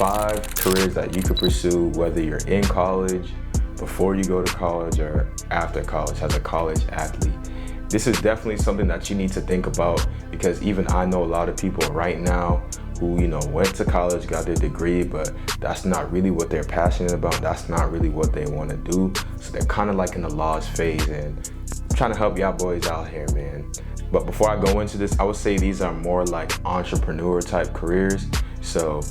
5 careers that you could pursue, whether you're in college, before you go to college, or after college as a college athlete. This is definitely something that you need to think about, because even I know a lot of people right now who, went to college, got their degree, but that's not really what they're passionate about. That's not really what they want to do. So they're kind of like in the lost phase, and I'm trying to help y'all boys out here, man. But before I go into this, I would say these are more like entrepreneur type careers. So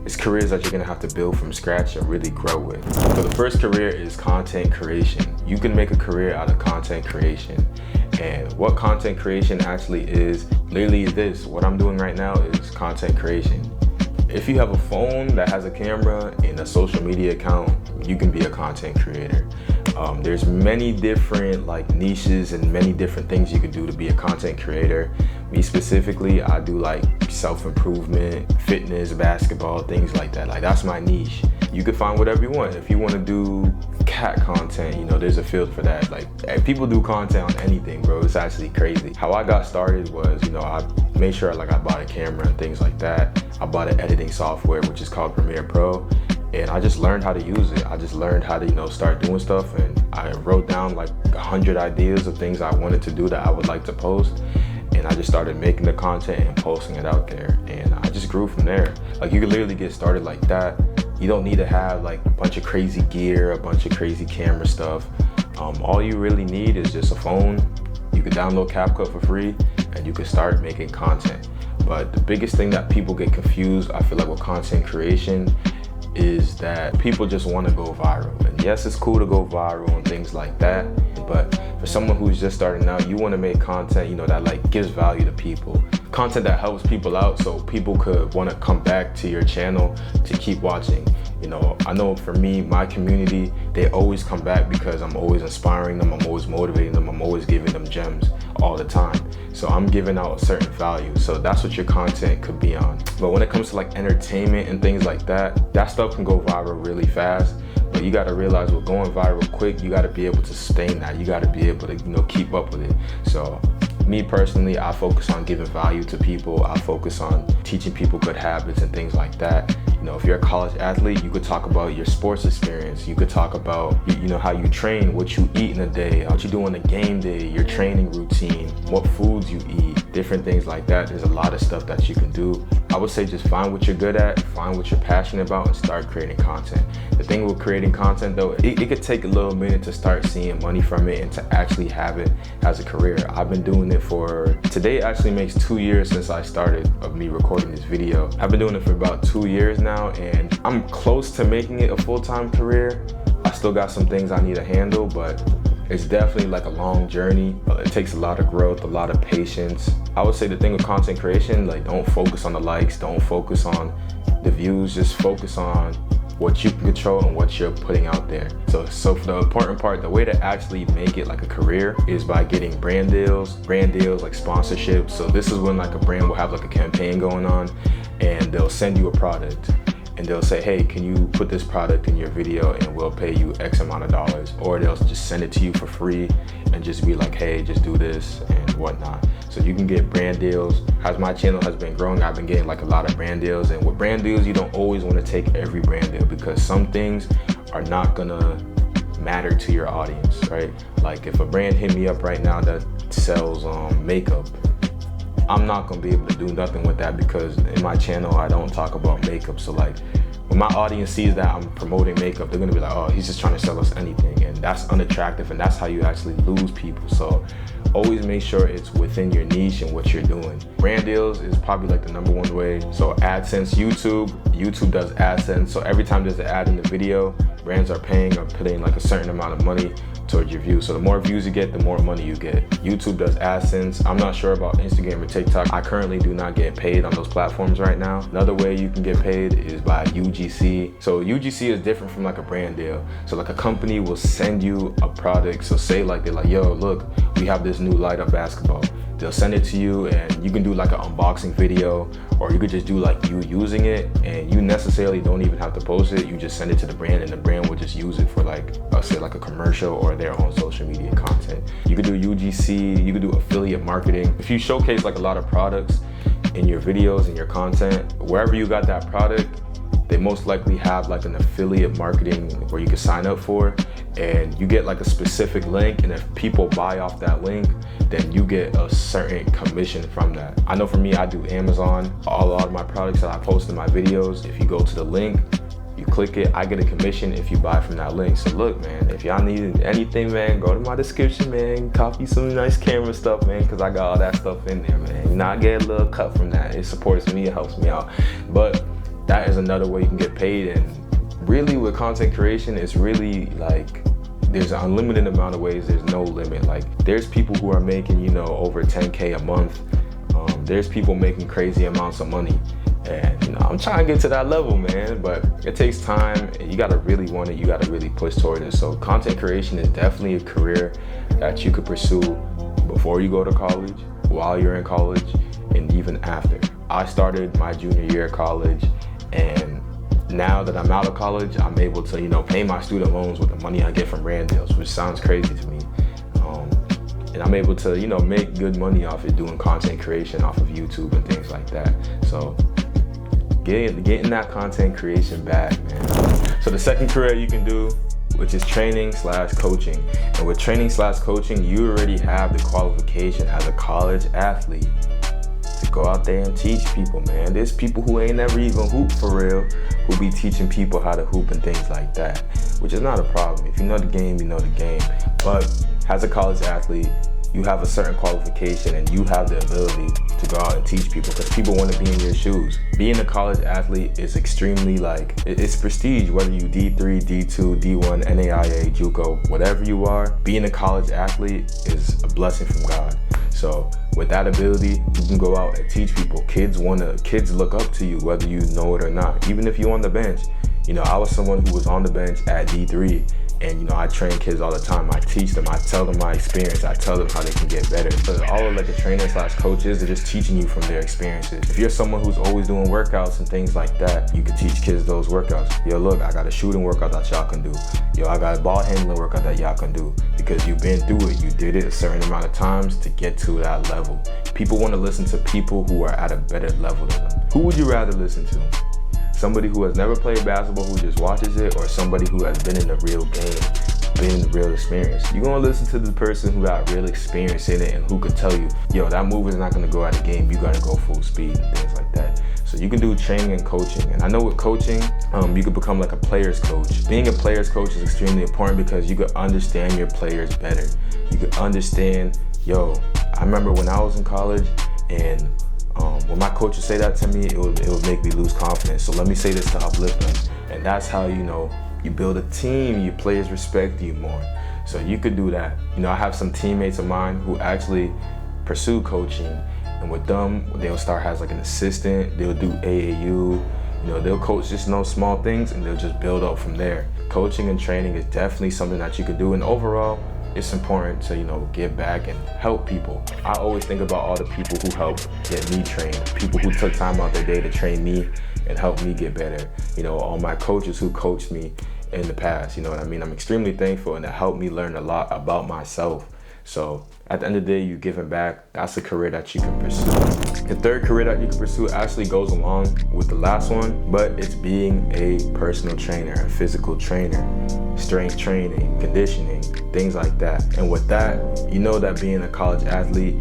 it's careers that you're gonna have to build from scratch and really grow with. So the first career is content creation. You can make a career out of content creation. And what content creation actually is, literally this, what I'm doing right now is content creation. If you have a phone that has a camera and a social media account, you can be a content creator. There's many different niches and many different things you could do to be a content creator. Me specifically, I do self-improvement, fitness, basketball, things like that. That's my niche. You can find whatever you want. If you want to do cat content, there's a field for that. People do content on anything, bro. It's actually crazy. How I got started was, I made sure I bought a camera and things like that. I bought an editing software, which is called Premiere Pro. And I just learned how to use it. I just learned how to, start doing stuff. And I wrote down 100 ideas of things I wanted to do that I would like to post. And I just started making the content and posting it out there. And I just grew from there. You can literally get started like that. You don't need to have a bunch of crazy gear, a bunch of crazy camera stuff. All you really need is just a phone. You can download CapCut for free and you can start making content. But the biggest thing that people get confused, I feel with content creation, is that people just want to go viral. And yes, it's cool to go viral and things like that, but for someone who's just starting out, you want to make content, that gives value to people. Content that helps people out so people could want to come back to your channel to keep watching. I know for me, my community, they always come back because I'm always inspiring them, I'm always motivating them, I'm always giving them gems all the time. So I'm giving out a certain value. So that's what your content could be on. But when it comes to entertainment and things like that, that stuff can go viral really fast. But you gotta realize with going viral quick, you gotta be able to sustain that. You gotta be able to, keep up with it. So me personally, I focus on giving value to people. I focus on teaching people good habits and things like that. If you're a college athlete, you could talk about your sports experience. You could talk about, how you train, what you eat in a day, what you do on a game day, your training routine, what foods you eat, different things like that. There's a lot of stuff that you can do. I would say just find what you're good at, find what you're passionate about, and start creating content. The thing with creating content though, it could take a little minute to start seeing money from it and to actually have it as a career. I've been doing it today actually makes 2 years since I started of me recording this video. I've been doing it for about 2 years now, and I'm close to making it a full-time career. I still got some things I need to handle, but it's definitely a long journey. It takes a lot of growth, a lot of patience. I would say the thing with content creation, don't focus on the likes, don't focus on the views, just focus on what you can control and what you're putting out there. So for the important part, the way to actually make it a career is by getting brand deals like sponsorships. So this is when a brand will have a campaign going on, and they'll send you a product. And they'll say, hey, can you put this product in your video and we'll pay you X amount of dollars? Or they'll just send it to you for free and just be like, hey, just do this and whatnot. So you can get brand deals. As my channel has been growing, I've been getting a lot of brand deals. And with brand deals, you don't always want to take every brand deal because some things are not gonna matter to your audience, right? If a brand hit me up right now that sells makeup, I'm not gonna be able to do nothing with that because in my channel, I don't talk about makeup. So when my audience sees that I'm promoting makeup, they're gonna be like, oh, he's just trying to sell us anything. And that's unattractive, and that's how you actually lose people. So always make sure it's within your niche and what you're doing. Brand deals is probably the #1 way. So AdSense, YouTube does AdSense. So every time there's an ad in the video, brands are paying or putting a certain amount of money towards your views. So the more views you get, the more money you get. YouTube does AdSense. I'm not sure about Instagram or TikTok. I currently do not get paid on those platforms right now. Another way you can get paid is by UGC. So UGC is different from a brand deal. So a company will send you a product. So say they're like, yo, look, we have this new light up basketball. They'll send it to you and you can do an unboxing video, or you could just do you using it, and you necessarily don't even have to post it. You just send it to the brand and the brand will just use it for say a commercial or their own social media content. You could do UGC, you could do affiliate marketing. If you showcase a lot of products in your videos and your content, wherever you got that product, they most likely have like an affiliate marketing where you can sign up for, and you get like a specific link, and if people buy off that link, then you get a certain commission from that. I know for me, I do Amazon. A lot of my products that I post in my videos, if you go to the link, you click it, I get a commission if you buy from that link. So look, man, if y'all need anything, man, go to my description, man, copy some nice camera stuff, man, because I got all that stuff in there, man. You know, I get a little cut from that. It supports me, it helps me out. But that is another way you can get paid. And really with content creation, it's really like, there's an unlimited amount of ways, there's no limit. Like, there's people who are making, you know, over 10K a month. There's people making crazy amounts of money. And you know, I'm trying to get to that level, man, but it takes time. You gotta really want it, you gotta really push toward it. So content creation is definitely a career that you could pursue before you go to college, while you're in college, and even after. I started my junior year of college, and now that I'm out of college, I'm able to, you know, pay my student loans with the money I get from brand deals, which sounds crazy to me. And I'm able to, you know, make good money off it doing content creation off of YouTube and things like that. So getting that content creation bag, man. So the second career you can do, which is training/coaching. And with training/coaching, you already have the qualification as a college athlete to go out there and teach people, man. There's people who ain't never even hoop for real, who be teaching people how to hoop and things like that, which is not a problem. If you know the game, you know the game. But as a college athlete, you have a certain qualification and you have the ability to go out and teach people, because people want to be in your shoes. Being a college athlete is extremely like, it's prestige, whether you D3, D2, D1, NAIA, JUCO, whatever you are. Being a college athlete is a blessing from God. So with that ability, you can go out and teach people. Kids look up to you, whether you know it or not. Even if you're on the bench. You know, I was someone who was on the bench at D3. And you know, I train kids all the time. I teach them, I tell them my experience, I tell them how they can get better. But all of like a trainer/coach is, they're just teaching you from their experiences. If you're someone who's always doing workouts and things like that, you can teach kids those workouts. Yo, look, I got a shooting workout that y'all can do. Yo, I got a ball handling workout that y'all can do. Because you've been through it, you did it a certain amount of times to get to that level. People want to listen to people who are at a better level than them. Who would you rather listen to? Somebody who has never played basketball, who just watches it, or somebody who has been in the real game, been in the real experience? You're gonna listen to the person who got real experience in it and who could tell you, yo, that move is not gonna go out of game, you gotta go full speed and things like that. So you can do training and coaching. And I know with coaching, you could become like a player's coach. Being a player's coach is extremely important because you could understand your players better. You could understand, yo, I remember when I was in college, and when my coach would say that to me, it would make me lose confidence. So let me say this to uplift them. And that's how, you know, you build a team, your players respect you more. So you could do that. You know, I have some teammates of mine who actually pursue coaching, and with them, they'll start as like an assistant, they'll do AAU, you know, they'll coach just small things, and they'll just build up from there. Coaching and training is definitely something that you could do, and overall, it's important to, you know, give back and help people. I always think about all the people who helped get me trained, people who took time out their day to train me and help me get better. You know, all my coaches who coached me in the past, you know what I mean? I'm extremely thankful, and it helped me learn a lot about myself. So at the end of the day, you giving back, that's a career that you can pursue. The third career that you can pursue actually goes along with the last one, but it's being a personal trainer, a physical trainer, strength training, conditioning, things like that. And with that, you know that being a college athlete,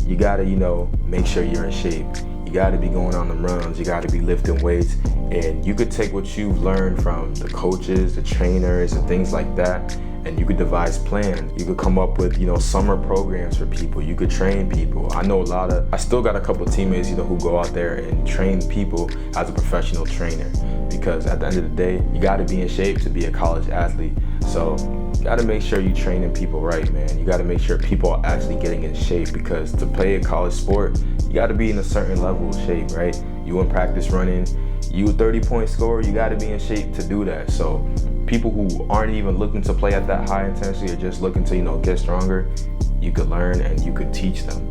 you gotta, you know, make sure you're in shape. You gotta be going on the runs, you gotta be lifting weights, and you could take what you've learned from the coaches, the trainers, and things like that, and you could devise plans. You could come up with, you know, summer programs for people. You could train people. I still got a couple of teammates, you know, who go out there and train people as a professional trainer, because at the end of the day, you gotta be in shape to be a college athlete. So you gotta make sure you're training people right, man. You gotta make sure people are actually getting in shape, because to play a college sport, you gotta be in a certain level of shape, right? You in practice running, you a 30-point scorer, you gotta be in shape to do that. So people who aren't even looking to play at that high intensity, or just looking to, you know, get stronger, you could learn and you could teach them.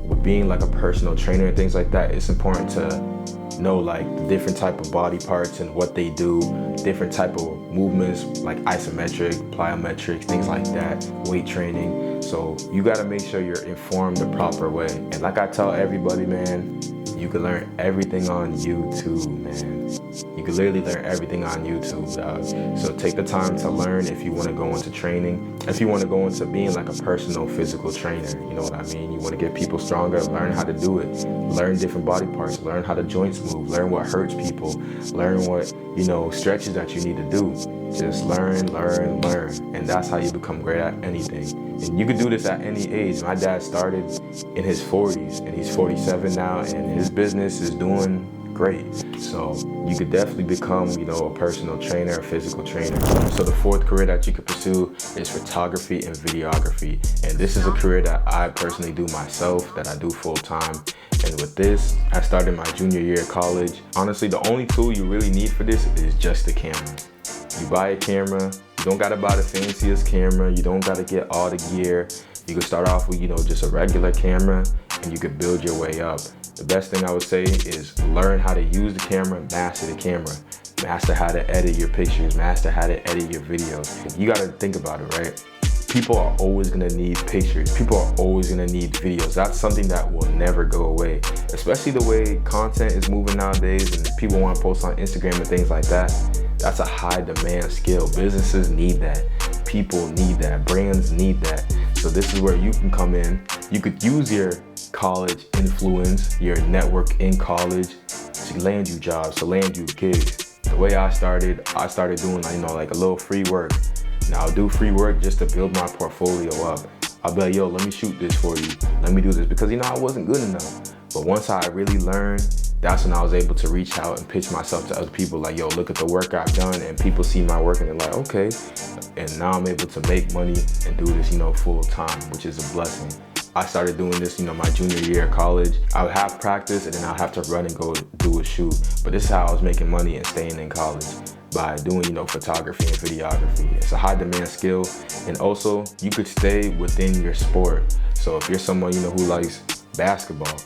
With being like a personal trainer and things like that, it's important to know like different type of body parts and what they do, different type of movements like isometric, plyometrics, things like that, weight training. So you gotta make sure you're informed the proper way. And like I tell everybody, man, you can learn everything on YouTube, man. You can literally learn everything on YouTube, dog. So take the time to learn if you want to go into training. If you want to go into being like a personal physical trainer, you know what I mean? You want to get people stronger, learn how to do it. Learn different body parts, learn how the joints move, learn what hurts people, learn what, you know, stretches that you need to do. Just learn. And that's how you become great at anything. And you can do this at any age. My dad started in his 40s and he's 47 now, and his business is doing great. So you could definitely become, you know, a personal trainer, a physical trainer. So the fourth career that you could pursue is photography and videography. And this is a career that I personally do myself, that I do full time. And with this, I started my junior year of college. Honestly, the only tool you really need for this is just the camera. You buy a camera, you don't gotta buy the fanciest camera, you don't gotta get all the gear. You can start off with, you know, just a regular camera, and you could build your way up. The best thing I would say is learn how to use the camera, master the camera. Master how to edit your pictures, master how to edit your videos. You gotta think about it, right? People are always gonna need pictures. People are always gonna need videos. That's something that will never go away. Especially the way content is moving nowadays and people wanna post on Instagram and things like that. That's a high demand skill. Businesses need that. People need that. Brands need that. So this is where you can come in. You could use your college influence, your network in college to land you jobs, to land you gigs. The way I started doing, you know, like a little free work. Now I'll do free work just to build my portfolio up. I'll be like, yo, let me shoot this for you. Let me do this, because, you know, I wasn't good enough. But once I really learned, that's when I was able to reach out and pitch myself to other people, like, yo, look at the work I've done, and people see my work and they're like, okay. And now I'm able to make money and do this, you know, full time, which is a blessing. I started doing this, you know, my junior year of college. I would have practice and then I'll have to run and go do a shoot. But this is how I was making money and staying in college, by doing, you know, photography and videography. It's a high demand skill. And also you could stay within your sport. So if you're someone, you know, who likes basketball,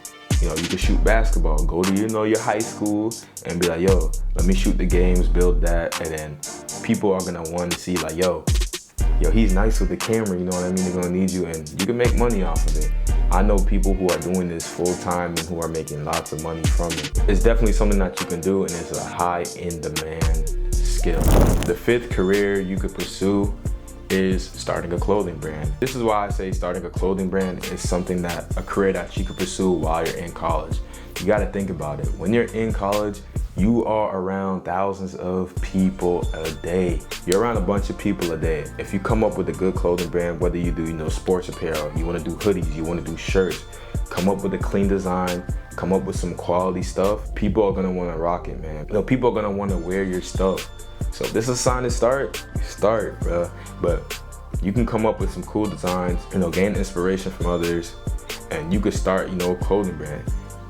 you know, you can shoot basketball, go to, you know, your high school and be like, yo, let me shoot the games, build that. And then people are gonna want to see like, yo, he's nice with the camera, you know what I mean? They're gonna need you, and you can make money off of it. I know people who are doing this full time and who are making lots of money from it. It's definitely something that you can do, and it's a high in demand skill. The fifth career you could pursue is starting a clothing brand. This is why I say starting a clothing brand is something that, a career that you could pursue while you're in college. You gotta think about it. When you're in college, you are around thousands of people a day. You're around a bunch of people a day. If you come up with a good clothing brand, whether you do, you know, sports apparel, you wanna do hoodies, you wanna do shirts, come up with a clean design, come up with some quality stuff, people are gonna wanna rock it, man. You know, people are gonna wanna wear your stuff. So if this is a sign to start, bro. But you can come up with some cool designs, you know, gain inspiration from others, and you could start, you know, a clothing brand.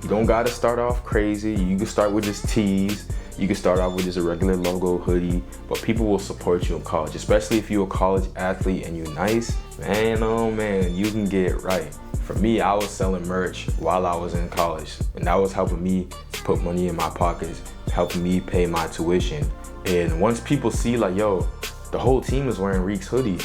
You don't gotta start off crazy. You can start with just tees. You can start off with just a regular logo hoodie, but people will support you in college, especially if you're a college athlete and you're nice. Man, oh man, you can get right. For me, I was selling merch while I was in college, and that was helping me put money in my pockets, helping me pay my tuition. And once people see like, yo, the whole team is wearing Reek's hoodie,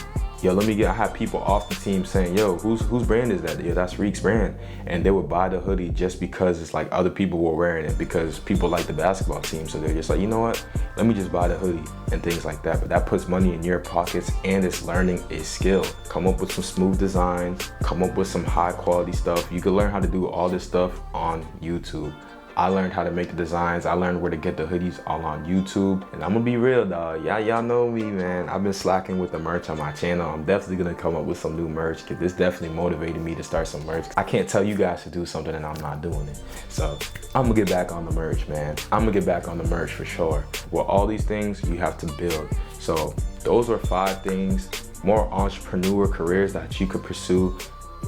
yo, I have people off the team saying, yo, whose brand is that? Yeah, that's Reek's brand. And they would buy the hoodie just because it's like other people were wearing it, because people like the basketball team. So they're just like, you know what? Let me just buy the hoodie and things like that. But that puts money in your pockets, and it's learning a skill. Come up with some smooth designs, come up with some high quality stuff. You can learn how to do all this stuff on YouTube. I learned how to make the designs. I learned where to get the hoodies all on YouTube. And I'm gonna be real, dog. Y'all know me, man. I've been slacking with the merch on my channel. I'm definitely gonna come up with some new merch, because this definitely motivated me to start some merch. I can't tell you guys to do something and I'm not doing it. So I'm gonna get back on the merch, man. I'm gonna get back on the merch for sure. Well, all these things you have to build. So those are 5 things, more entrepreneur careers that you could pursue,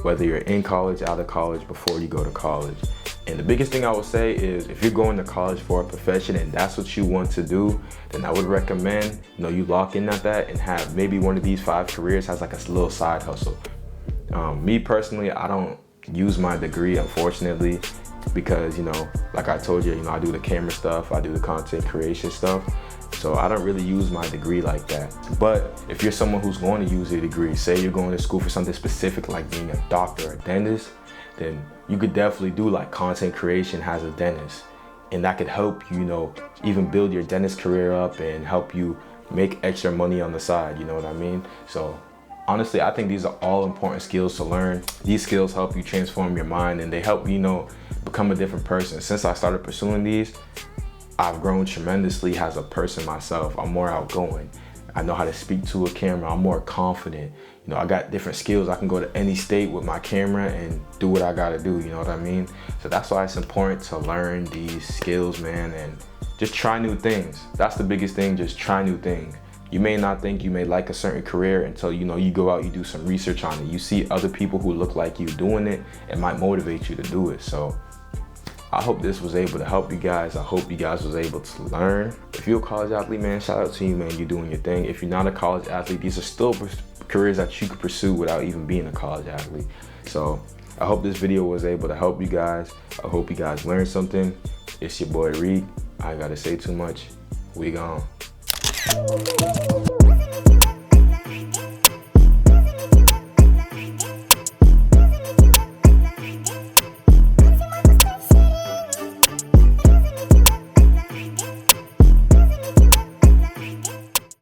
whether you're in college, out of college, before you go to college. And the biggest thing I would say is, if you're going to college for a profession and that's what you want to do, then I would recommend, you know, you lock in at that and have maybe one of these 5 careers has like a little side hustle. Me personally, I don't use my degree, unfortunately, because, you know, like I told you, you know, I do the camera stuff, I do the content creation stuff. So I don't really use my degree like that. But if you're someone who's going to use a degree, say you're going to school for something specific like being a doctor or a dentist, then you could definitely do like content creation as a dentist. and that could help you, even build your dentist career up and help you make extra money on the side, you know what I mean? So honestly, I think these are all important skills to learn. These skills help you transform your mind, and they help you, become a different person. Since I started pursuing these, I've grown tremendously as a person myself. I'm more outgoing. I know how to speak to a camera. I'm more confident. I got different skills. I can go to any state with my camera and do what I gotta do, you know what I mean? So that's why it's important to learn these skills, man, and just try new things. That's the biggest thing, just try new things. You may not think you may like a certain career until, you go out, you do some research on it. You see other people who look like you doing it, it might motivate you to do it. So I hope this was able to help you guys. I hope you guys was able to learn. If you're a college athlete, man, shout out to you, man. You're doing your thing. If you're not a college athlete, these are still careers that you could pursue without even being a college athlete. So I hope this video was able to help you guys. I hope you guys learned something. It's your boy Reek. I ain't gotta say too much. We gone.